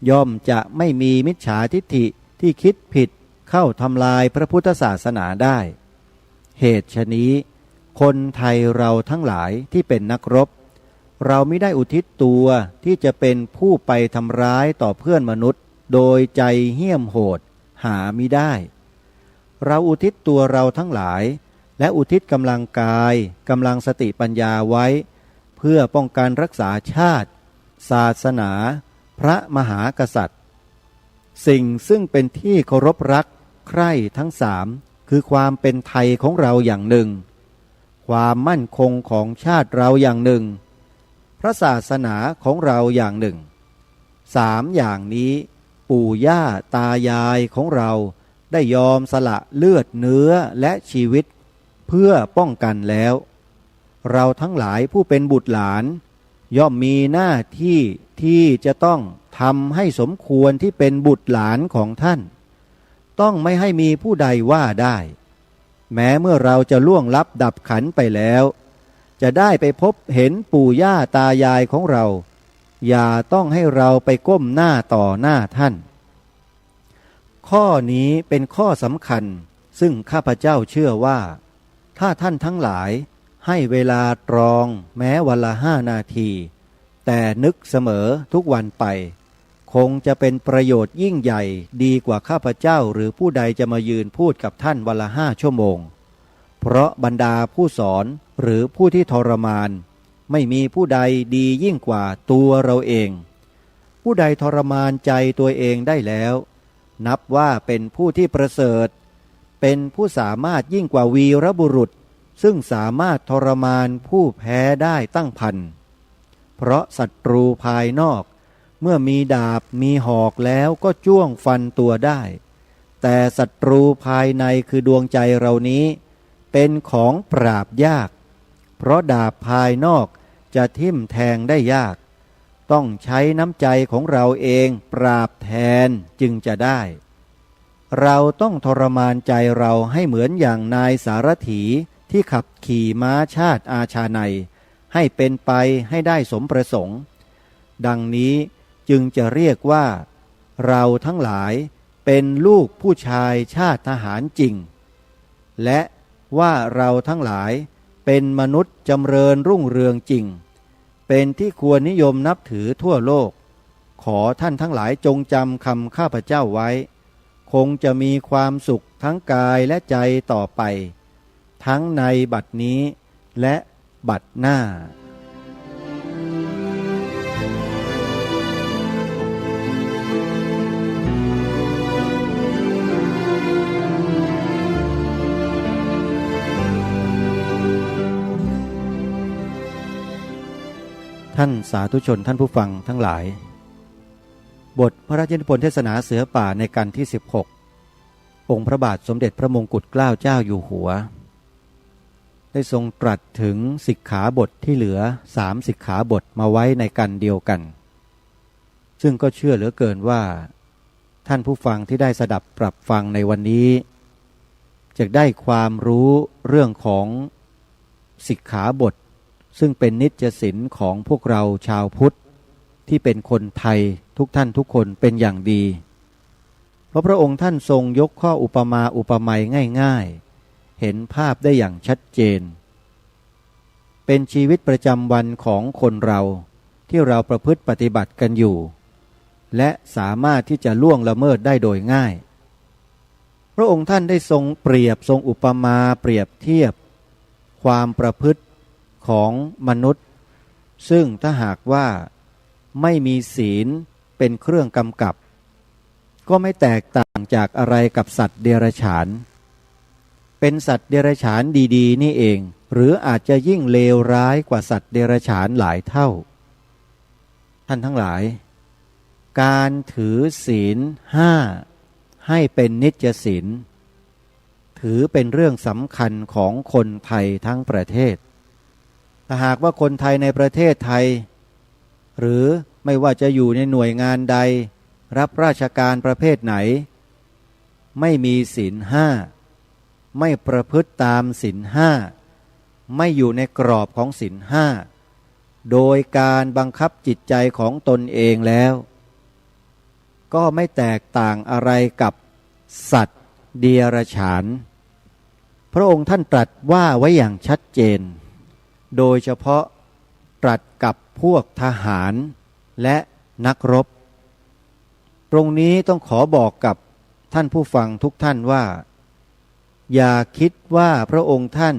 ย่อมจะไม่มีมิจฉาทิฏฐิที่คิดผิดเข้าทำลายพระพุทธศาสนาได้เหตุฉะนี้คนไทยเราทั้งหลายที่เป็นนักรบเราไม่ได้อุทิศตัวที่จะเป็นผู้ไปทำร้ายต่อเพื่อนมนุษย์โดยใจเหี้ยมโหดหามิได้เราอุทิศตัวเราทั้งหลายและอุทิศกำลังกายกำลังสติปัญญาไว้เพื่อป้องกันรักษาชาติศาสนาพระมหากษัตริย์สิ่งซึ่งเป็นที่เคารพรักใคร่ทั้งสามคือความเป็นไทยของเราอย่างหนึ่งความมั่นคงของชาติเราอย่างหนึ่งพระศาสนาของเราอย่างหนึ่งสามอย่างนี้ปู่ย่าตายายของเราได้ยอมสละเลือดเนื้อและชีวิตเพื่อป้องกันแล้วเราทั้งหลายผู้เป็นบุตรหลานย่อมมีหน้าที่ที่จะต้องทำให้สมควรที่เป็นบุตรหลานของท่านต้องไม่ให้มีผู้ใดว่าได้แม้เมื่อเราจะล่วงลับดับขันไปแล้วจะได้ไปพบเห็นปู่ย่าตายายของเราอย่าต้องให้เราไปก้มหน้าต่อหน้าท่านข้อนี้เป็นข้อสำคัญซึ่งข้าพเจ้าเชื่อว่าถ้าท่านทั้งหลายให้เวลาตรองแม้วันละ5 นาทีแต่นึกเสมอทุกวันไปคงจะเป็นประโยชน์ยิ่งใหญ่ดีกว่าข้าพเจ้าหรือผู้ใดจะมายืนพูดกับท่านวันละ5 ชั่วโมงเพราะบรรดาผู้สอนหรือผู้ที่ทรมานไม่มีผู้ใดดียิ่งกว่าตัวเราเองผู้ใดทรมานใจตัวเองได้แล้วนับว่าเป็นผู้ที่ประเสริฐเป็นผู้สามารถยิ่งกว่าวีรบุรุษซึ่งสามารถทรมานผู้แพ้ได้ตั้งพันเพราะศัตรูภายนอกเมื่อมีดาบมีหอกแล้วก็จ้วงฟันตัวได้แต่ศัตรูภายในคือดวงใจเรานี้เป็นของปราบยากเพราะดาบภายนอกจะทิ่มแทงได้ยากต้องใช้น้ำใจของเราเองปราบแทนจึงจะได้เราต้องทรมานใจเราให้เหมือนอย่างนายสารถีที่ขับขี่ม้าชาติอาชาไนให้เป็นไปให้ได้สมประสงค์ดังนี้จึงจะเรียกว่าเราทั้งหลายเป็นลูกผู้ชายชาติทหารจริงและว่าเราทั้งหลายเป็นมนุษย์จำเริญรุ่งเรืองจริงเป็นที่ควรนิยมนับถือทั่วโลกขอท่านทั้งหลายจงจำคำข้าพเจ้าไว้คงจะมีความสุขทั้งกายและใจต่อไปทั้งในบัดนี้และบัดหน้าท่านสาธุชนท่านผู้ฟังทั้งหลายบทพระราชนิพนธ์เทศนาเสือป่าในกันที่16องค์พระบาทสมเด็จพระมงกุฎเกล้าเจ้าอยู่หัวได้ทรงตรัสถึงสิกขาบทที่เหลือ3สิกขาบทมาไว้ในกันเดียวกันซึ่งก็เชื่อเหลือเกินว่าท่านผู้ฟังที่ได้สดับปรับฟังในวันนี้จะได้ความรู้เรื่องของสิกขาบทซึ่งเป็นนิจศีลของพวกเราชาวพุทธที่เป็นคนไทยทุกท่านทุกคนเป็นอย่างดีเพราะพระองค์ท่านทรงยกข้ออุปมาอุปไมยง่ายๆเห็นภาพได้อย่างชัดเจนเป็นชีวิตประจำวันของคนเราที่เราประพฤติปฏิบัติกันอยู่และสามารถที่จะล่วงละเมิดได้โดยง่ายพ ระองค์ท่านได้ทรงเปรียบทรงอุปมาเปรียบเทียบความประพฤติของมนุษย์ซึ่งถ้าหากว่าไม่มีศีลเป็นเครื่องกำกับก็ไม่แตกต่างจากอะไรกับสัตว์เดรัจฉานเป็นสัตว์เดรัจฉานดีๆนี่เองหรืออาจจะยิ่งเลวร้ายกว่าสัตว์เดรัจฉานหลายเท่าท่านทั้งหลายการถือศีล5ให้เป็นนิจศีลถือเป็นเรื่องสำคัญของคนไทยทั้งประเทศถ้าหากว่าคนไทยในประเทศไทยหรือไม่ว่าจะอยู่ในหน่วยงานใดรับราชการประเภทไหนไม่มีศีล5ไม่ประพฤติตามศีล5ไม่อยู่ในกรอบของศีล5โดยการบังคับจิตใจของตนเองแล้วก็ไม่แตกต่างอะไรกับสัตว์เดรัจฉานพระองค์ท่านตรัสว่าไว้อย่างชัดเจนโดยเฉพาะตรัสกับพวกทหารและนักรบตรงนี้ต้องขอบอกกับท่านผู้ฟังทุกท่านว่าอย่าคิดว่าพระองค์ท่าน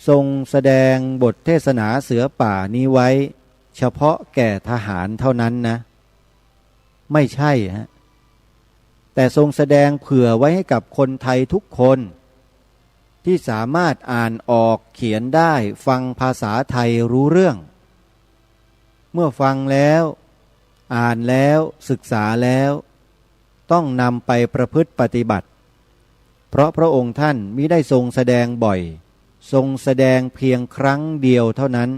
ทรงแสดงบทเทศนาเสือป่านี้ไว้เฉพาะแก่ทหารเท่านั้นนะไม่ใช่ฮะแต่ทรงแสดงเผื่อไว้ให้กับคนไทยทุกคนที่สามารถอ่านออกเขียนได้ฟังภาษาไทยรู้เรื่องเมื่อฟังแล้วอ่านแล้วศึกษาแล้วต้องนำไปประพฤติปฏิบัติเพราะพระองค์ท่านมิได้ทรงแสดงบ่อยทรงแสดงเพียงครั้งเดียวเท่านั้น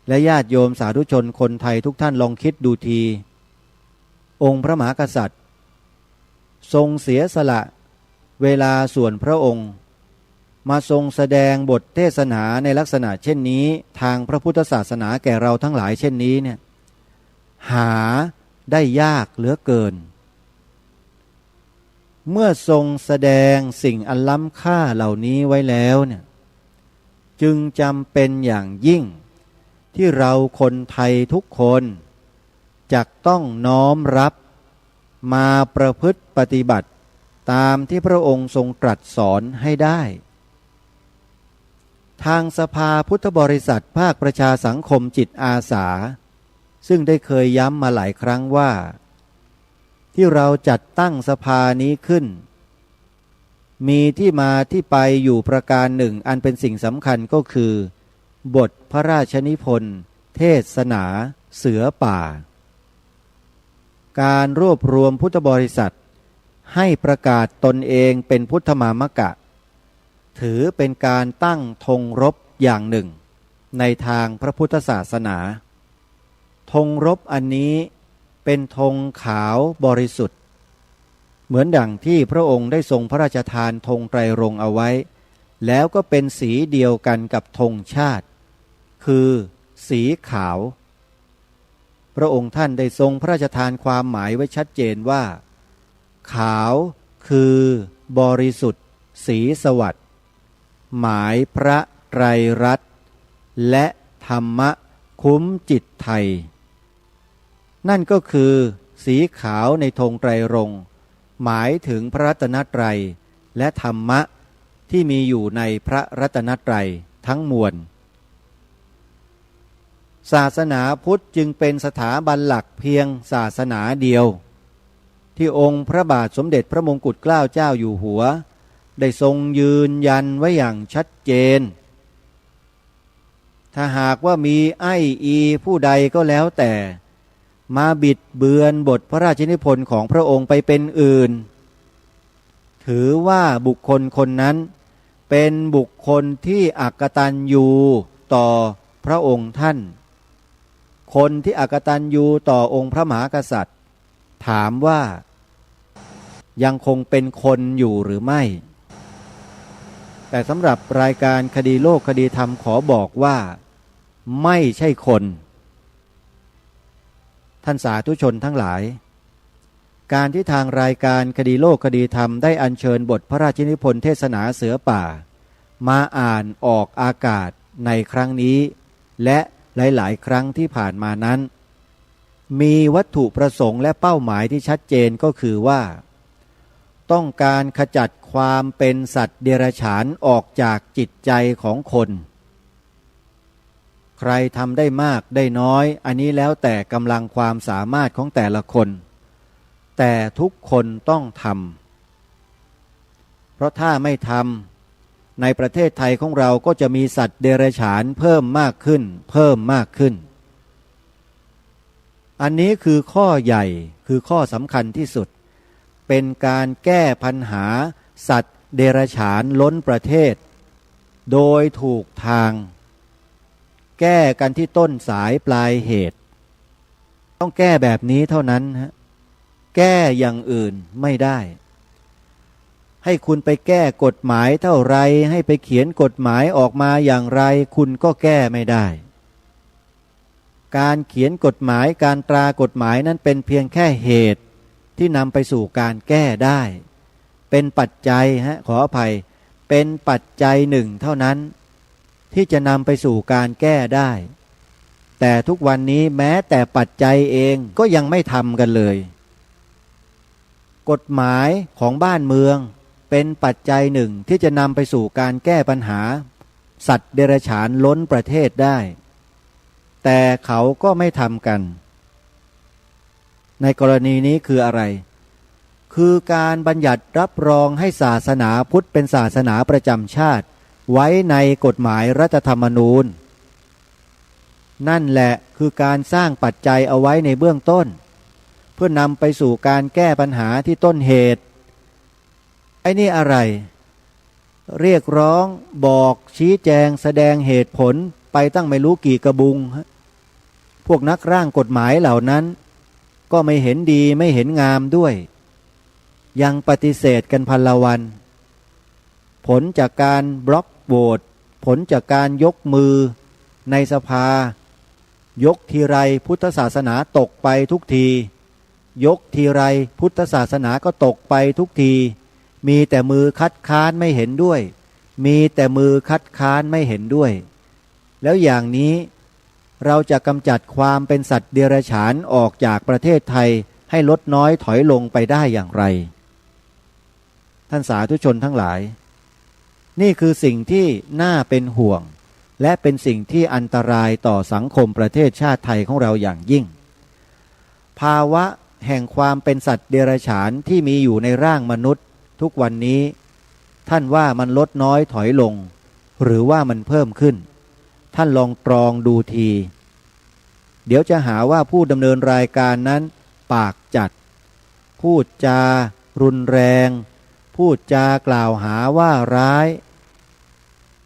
และญาติโยมสาธุชนคนไทยทุกท่านลองคิดดูทีองค์พระมหากษัตริย์ทรงเสียสละเวลาส่วนพระองค์มาทรงแสดงบทเทศนาในลักษณะเช่นนี้ทางพระพุทธศาสนาแก่เราทั้งหลายเช่นนี้เนี่ยหาได้ยากเหลือเกินเมื่อทรงแสดงสิ่งอันล้ำค่าเหล่านี้ไว้แล้วเนี่ยจึงจำเป็นอย่างยิ่งที่เราคนไทยทุกคนจักต้องน้อมรับมาประพฤติปฏิบัติตามที่พระองค์ทรงตรัสสอนให้ได้ทางสภาพุทธบริษัทภาคประชาสังคมจิตอาสาซึ่งได้เคยย้ำมาหลายครั้งว่าที่เราจัดตั้งสภานี้ขึ้นมีที่มาที่ไปอยู่ประการหนึ่งอันเป็นสิ่งสำคัญก็คือบทพระราชนิพนธ์เทศนาเสือป่าการรวบรวมพุทธบริษัทให้ประกาศตนเองเป็นพุทธมามกะถือเป็นการตั้งธงรบอย่างหนึ่งในทางพระพุทธศาสนาธงรบอันนี้เป็นธงขาวบริสุทธิ์เหมือนดั่งที่พระองค์ได้ทรงพระราชทานธงไตรรงค์เอาไว้แล้วก็เป็นสีเดียวกันกับธงชาติคือสีขาวพระองค์ท่านได้ทรงพระราชทานความหมายไว้ชัดเจนว่าขาวคือบริสุทธิ์สีสวัสดิ์หมายพระไตรรัตน์และธรรมะคุ้มจิตไทยนั่นก็คือสีขาวในธงไตรรงค์หมายถึงพระรัตนตรัยและธรรมะที่มีอยู่ในพระรัตนตรัยทั้งมวลศาสนาพุทธจึงเป็นสถาบันหลักเพียงศาสนาเดียวที่องค์พระบาทสมเด็จพระมงกุฎเกล้าเจ้าอยู่หัวได้ทรงยืนยันไว้อย่างชัดเจนถ้าหากว่ามีไอ้อีผู้ใดก็แล้วแต่มาบิดเบือนบทพระราชนิพนธ์ของพระองค์ไปเป็นอื่นถือว่าบุคคลคนนั้นเป็นบุคคลที่อกตัญญูต่อพระองค์ท่านคนที่อกตัญญูต่อองค์พระมหากษัตริย์ถามว่ายังคงเป็นคนอยู่หรือไม่แต่สำหรับรายการคดีโลกคดีธรรมขอบอกว่าไม่ใช่คนท่านสาธุชนทั้งหลายการที่ทางรายการคดีโลกคดีธรรมได้อัญเชิญบทพระราชนิพนธ์เทศนาเสือป่ามาอ่านออกอากาศในครั้งนี้และหลายๆครั้งที่ผ่านมานั้นมีวัตถุประสงค์และเป้าหมายที่ชัดเจนก็คือว่า ต้องการขจัดความเป็นสัตว์เดรัจฉานออกจากจิตใจของคนใครทำได้มากได้น้อยอันนี้แล้วแต่กำลังความสามารถของแต่ละคนแต่ทุกคนต้องทำเพราะถ้าไม่ทำในประเทศไทยของเราก็จะมีสัตว์เดรัจฉานเพิ่มมากขึ้นเพิ่มมากขึ้นอันนี้คือข้อใหญ่คือข้อสำคัญที่สุดเป็นการแก้ปัญหาสัตว์เดรัจฉานล้นประเทศโดยถูกทางแก้กันที่ต้นสายปลายเหตุต้องแก้แบบนี้เท่านั้นฮะแก้อย่างอื่นไม่ได้ให้คุณไปแก้กฎหมายเท่าไรให้ไปเขียนกฎหมายออกมาอย่างไรคุณก็แก้ไม่ได้การเขียนกฎหมายการตรากฎหมายนั้นเป็นเพียงแค่เหตุที่นำไปสู่การแก้ได้เป็นปัจจัยขออภัยเป็นปัจจัยหนึ่งเท่านั้นที่จะนำไปสู่การแก้ได้แต่ทุกวันนี้แม้แต่ปัจจัยเองก็ยังไม่ทำกันเลยกฎหมายของบ้านเมืองเป็นปัจจัยหนึ่งที่จะนำไปสู่การแก้ปัญหาสัตว์เดรัจฉานล้นประเทศได้แต่เขาก็ไม่ทำกันในกรณีนี้คืออะไรคือการบัญญัติรับรองให้ศาสนาพุทธเป็นศาสนาประจำชาติไว้ในกฎหมายรัฐธรรมนูญนั่นแหละคือการสร้างปัจจัยเอาไว้ในเบื้องต้นเพื่อนำไปสู่การแก้ปัญหาที่ต้นเหตุไอ้นี่อะไรเรียกร้องบอกชี้แจงแสดงเหตุผลไปตั้งไม่รู้กี่กระบุงพวกนักร่างกฎหมายเหล่านั้นก็ไม่เห็นดีไม่เห็นงามด้วยยังปฏิเสธกันพันละวันผลจากการบล็อกโหวตผลจากการยกมือในสภายกทีไรพุทธศาสนาตกไปทุกทียกทีไรพุทธศาสนาก็ตกไปทุกทีมีแต่มือคัดค้านไม่เห็นด้วยมีแต่มือคัดค้านไม่เห็นด้วยแล้วอย่างนี้เราจะกำจัดความเป็นสัตว์เดรัจฉานออกจากประเทศไทยให้ลดน้อยถอยลงไปได้อย่างไรท่านสาธุชนทั้งหลายนี่คือสิ่งที่น่าเป็นห่วงและเป็นสิ่งที่อันตรายต่อสังคมประเทศชาติไทยของเราอย่างยิ่งภาวะแห่งความเป็นสัตว์เดรัจฉานที่มีอยู่ในร่างมนุษย์ทุกวันนี้ท่านว่ามันลดน้อยถอยลงหรือว่ามันเพิ่มขึ้นท่านลองตรองดูทีเดี๋ยวจะหาว่าผู้ดำเนินรายการนั้นปากจัดพูดจารุนแรงพูดจากล่าวหาว่าร้าย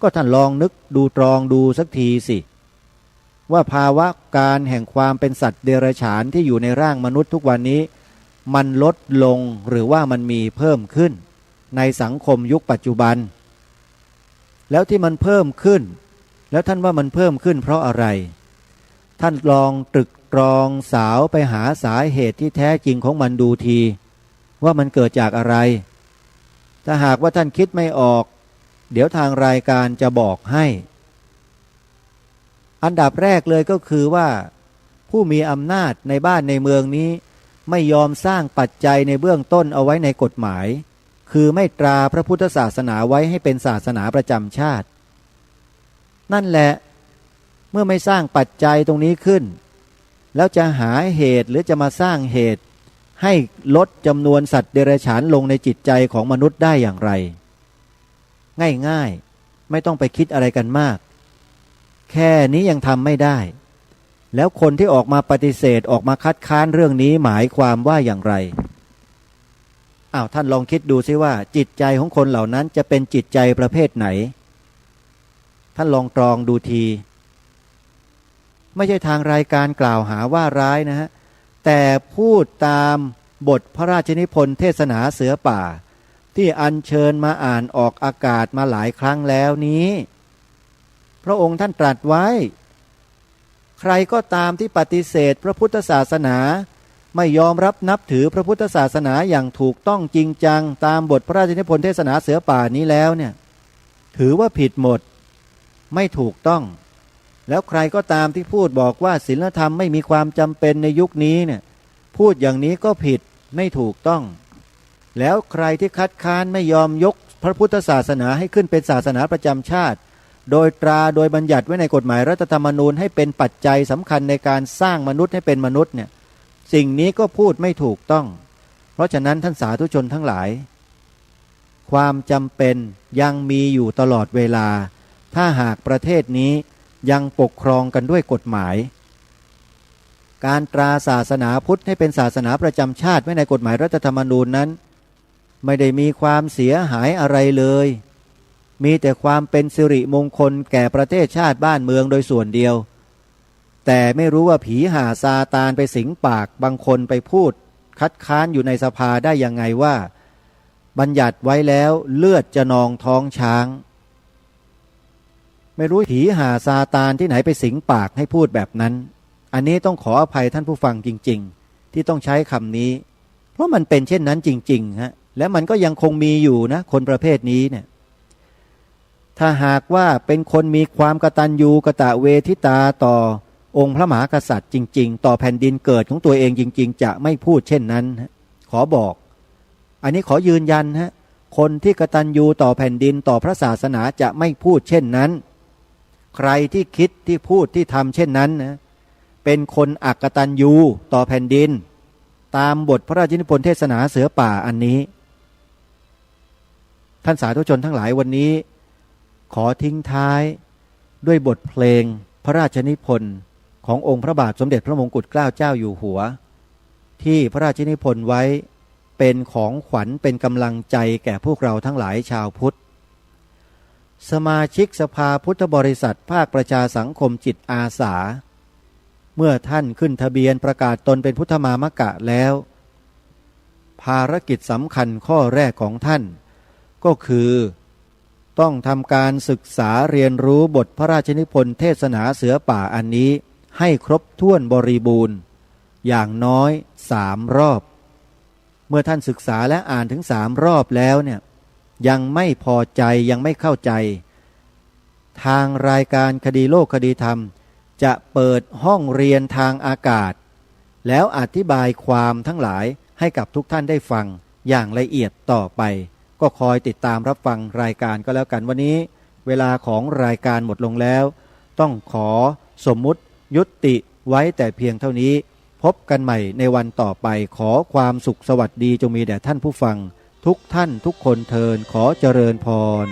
ก็ท่านลองนึกดูตรองดูสักทีสิว่าภาวะการแห่งความเป็นสัตว์เดรัจฉานที่อยู่ในร่างมนุษย์ทุกวันนี้มันลดลงหรือว่ามันมีเพิ่มขึ้นในสังคมยุคปัจจุบันแล้วที่มันเพิ่มขึ้นแล้วท่านว่ามันเพิ่มขึ้นเพราะอะไรท่านลองตรึกตรองสาวไปหาสาเหตุที่แท้จริงของมันดูทีว่ามันเกิดจากอะไรถ้าหากว่าท่านคิดไม่ออกเดี๋ยวทางรายการจะบอกให้อันดับแรกเลยก็คือว่าผู้มีอำนาจในบ้านในเมืองนี้ไม่ยอมสร้างปัจจัยในเบื้องต้นเอาไว้ในกฎหมายคือไม่ตราพระพุทธศาสนาไว้ให้เป็นศาสนาประจำชาตินั่นแหละเมื่อไม่สร้างปัจจัยตรงนี้ขึ้นแล้วจะหาเหตุหรือจะมาสร้างเหตุให้ลดจำนวนสัตว์เดรัจฉานลงในจิตใจของมนุษย์ได้อย่างไรง่ายๆไม่ต้องไปคิดอะไรกันมากแค่นี้ยังทำไม่ได้แล้วคนที่ออกมาปฏิเสธออกมาคัดค้านเรื่องนี้หมายความว่าอย่างไรท่านลองคิดดูซิว่าจิตใจของคนเหล่านั้นจะเป็นจิตใจประเภทไหนท่านลองตรองดูทีไม่ใช่ทางรายการกล่าวหาว่าร้ายนะฮะแต่พูดตามบทพระราชนิพนธ์เทศนาเสือป่าที่อัญเชิญมาอ่านออกอากาศมาหลายครั้งแล้วนี้พระองค์ท่านตรัสไว้ใครก็ตามที่ปฏิเสธพระพุทธศาสนาไม่ยอมรับนับถือพระพุทธศาสนาอย่างถูกต้องจริงจังตามบทพระราชนิพนธ์เทศนาเสือป่านี้แล้วเนี่ยถือว่าผิดหมดไม่ถูกต้องแล้วใครก็ตามที่พูดบอกว่าศีลธรรมไม่มีความจำเป็นในยุคนี้เนี่ยพูดอย่างนี้ก็ผิดไม่ถูกต้อง แล้วใครที่คัดค้านไม่ยอมยกพระพุทธศาสนาให้ขึ้นเป็นศาสนาประจำชาติโดยตราโดยบัญญัติไว้ในกฎหมายรัฐธรรมนูญให้เป็นปัจจัยสำคัญในการสร้างมนุษย์ให้เป็นมนุษย์เนี่ยสิ่งนี้ก็พูดไม่ถูกต้องเพราะฉะนั้นท่านสาธุชนทั้งหลายความจำเป็นยังมีอยู่ตลอดเวลาถ้าหากประเทศนี้ยังปกครองกันด้วยกฎหมายการตราศาสนาพุทธให้เป็นศาสนาประจำชาติไว้ในกฎหมายรัฐธรรมนูญนั้นไม่ได้มีความเสียหายอะไรเลยมีแต่ความเป็นสิริมงคลแก่ประเทศชาติบ้านเมืองโดยส่วนเดียวแต่ไม่รู้ว่าผีห่าซาตานไปสิงปากบางคนไปพูดคัดค้านอยู่ในสภาได้ยังไงว่าบัญญัติไว้แล้วเลือดจะนองท้องช้างไม่รู้ผีห่าซาตานที่ไหนไปสิงปากให้พูดแบบนั้นอันนี้ต้องขออภัยท่านผู้ฟังจริงๆที่ต้องใช้คำนี้เพราะมันเป็นเช่นนั้นจริงๆฮะและมันก็ยังคงมีอยู่นะคนประเภทนี้เนี่ยถ้าหากว่าเป็นคนมีความกตัญญูกตเวทิตาต่อองค์พระมหากษัตริย์จริงๆต่อแผ่นดินเกิดของตัวเองจริงๆจะไม่พูดเช่นนั้นขอบอกอันนี้ขอยืนยันฮะคนที่กตัญญูต่อแผ่นดินต่อพระศาสนาจะไม่พูดเช่นนั้นใครที่คิดที่พูดที่ทำเช่นนั้นนะเป็นคนอักตัญญูต่อแผ่นดินตามบทพระราชนิพนธ์เทศนาเสือป่าอันนี้ท่านสาธุชนทั้งหลายวันนี้ขอทิ้งท้ายด้วยบทเพลงพระราชนิพนธ์ขององค์พระบาทสมเด็จพระมงกุฎเกล้าเจ้าอยู่หัวที่พระราชนิพนธ์ไว้เป็นของขวัญเป็นกำลังใจแก่พวกเราทั้งหลายชาวพุทธสมาชิกสภาพุทธบริษัทภาคประชาสังคมจิตอาสาเมื่อท่านขึ้นทะเบียนประกาศตนเป็นพุทธมามกะแล้วภารกิจสำคัญข้อแรกของท่านก็คือต้องทำการศึกษาเรียนรู้บทพระราชนิพนธ์เทศนาเสือป่าอันนี้ให้ครบถ้วนบริบูรณ์อย่างน้อย3 รอบเมื่อท่านศึกษาและอ่านถึง3 รอบแล้วเนี่ยยังไม่พอใจยังไม่เข้าใจทางรายการคดีโลกคดีธรรมจะเปิดห้องเรียนทางอากาศแล้วอธิบายความทั้งหลายให้กับทุกท่านได้ฟังอย่างละเอียดต่อไปก็คอยติดตามรับฟังรายการก็แล้วกันวันนี้เวลาของรายการหมดลงแล้วต้องขอสมมุติยุติไว้แต่เพียงเท่านี้พบกันใหม่ในวันต่อไปขอความสุขสวัสดีจงมีแด่ท่านผู้ฟังทุกท่านทุกคนเทินขอเจริญพร